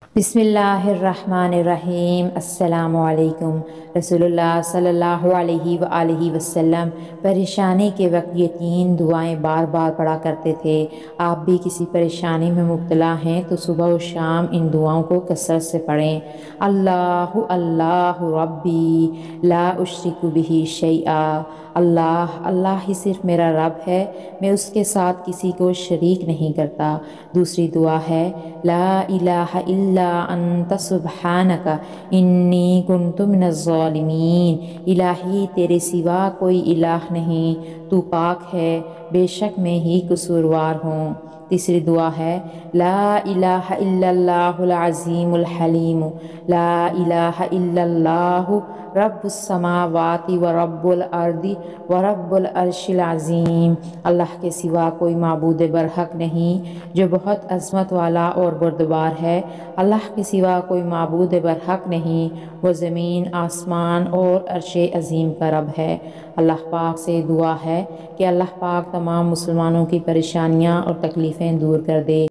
बिस्मिल्लाहिर्रहमानिर्रहीम। अस्सलामु अलैकुम। रसूलुल्लाह सल्लल्लाहु अलैहि वआलिहि वसल्लम परेशानी के वक्त ये 3 दुआएं बार बार पढ़ा करते थे। आप भी किसी परेशानी में मुब्तला हैं तो सुबह और शाम इन दुआओं को कसरत से पढ़ें। अल्लाहु अल्लाहु रब्बी ला उश्रिकु बिही शैआ। अल्लाह अल्लाह ही सिर्फ मेरा रब है, मैं उसके साथ किसी को शरीक नहीं करता। दूसरी दुआ है ला इलाहा इल्ला अंत सुब्हानका इन्नी कुन्तु मिनज़्ज़ालिमीन। इलाही तेरे सिवा कोई इलाह नहीं, तू पाक है, बेशक मैं ही कसूरवार हूँ। तीसरी दुआ है ला इलाहा इल्लल्लाहुल अज़ीमुल हलीम। ला इलाहा इल्लल्लाहु रब्बुस समावाति व रब्बुल अर्दी व रब्बुल अर्शिल अज़ीम। अल्लाह के सिवा कोई माबूद बरहक नहीं जो बहुत अज़मत वाला और बुर्दबार है। अल्लाह के सिवा कोई माबूद बरहक नहीं, वो ज़मीन आसमान और अर्श अज़ीम का रब है। अल्लाह पाक से दुआ है कि अल्लाह पाक तमाम मुसलमानों की परेशानियाँ और तकलीफ़ें दूर कर दे।